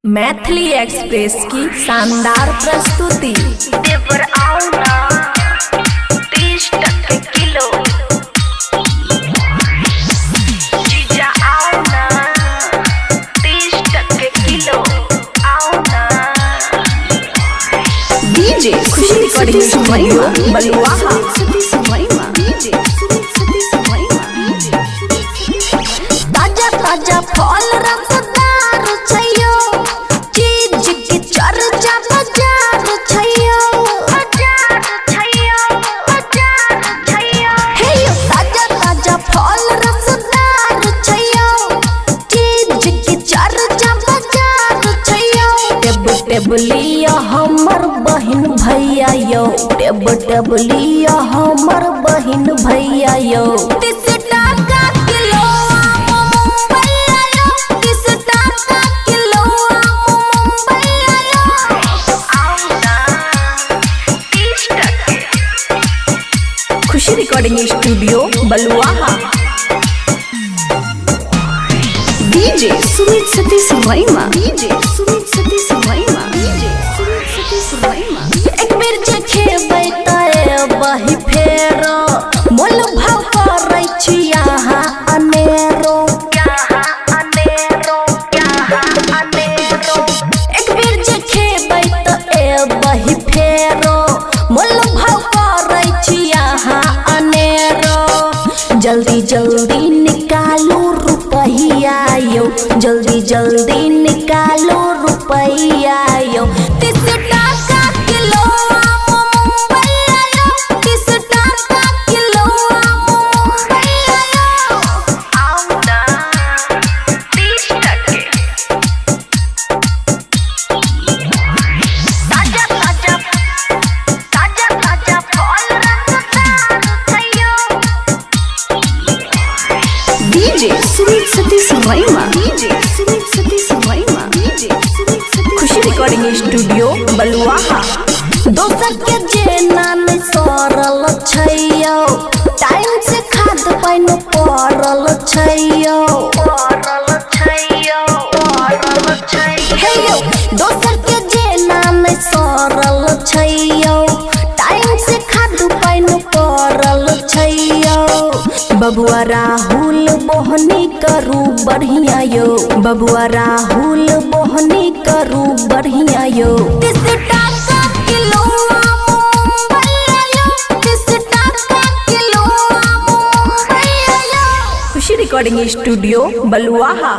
Maithili express की शानदार प्रस्तुति। देवर आओ ना 30 टके किलो, जीजा आओ ना 30 टके किलो, आओ ना। डीजे खुशी रिकॉर्डिंग स्टूडियो बलुआहा। ताजा ताजा फल रसदार छैयो, चीज के चर्चा बाजार छैयो, बाजार छैयो, बाजार छैयो। हे यो ताजा ताजा फल रसदार छैयो, चीज के चर्चा बाजार छैयो। टेबलिया हमर बहिन भैया यो, टेबलिया हमर बहिन भैया यो। 30 टका किलो आम मुंबई आयो, 30 टका किलो आम मुंबई आयो। आओ ना 30 टके। Khushi recording studio Baluaha. DJ Sumit Satish Verma, DJ Sumit Satish Verma, DJ Sumit Satish Verma. एक बेर जे खेबै तए बही फेरो, मोल भाव करै छी यहाँ अनेरो, यहाँ अनेरो, यहाँ अनेरो। एक बेर जे खेबै तए बही फेरो, मोल भाव करै छी यहाँ अनेरो। जल्दी जल्दी निकालो रुपैया यो, जल्दी जल्दी निकालो रुपैया यो। 30 टका किलो आम मुंबई आयो, 30 टका किलो आम मुंबई आयो। आओ ना 30 टके। ताजा ताजा ताजा ताजा फल रसदार छैयो, DJ Sumit Satish Verma, DJ Sumit Satish Verma, DJ Sumit Satish. Khushi recording studio Baluaha. दोसर के जेना नै सरल छैयो, टाइम से खाद पानि पड़ल छैयो, पड़ल छैयो, पड़ल छैयो। हे यो दोसर के जेना नै सरल छैयो, टाइम से खाद पानि पड़ल छैयो। बबुआ राहुल बोहनी करू बढ़िया यो, बबुआ राहुल बोहनी करू बढ़िया यो। 30 टका किलो आम मुंबई आयो, 30 टका किलो आम मुंबई आयो। खुशी रिकॉर्डिंग स्टूडियो बलुआहा।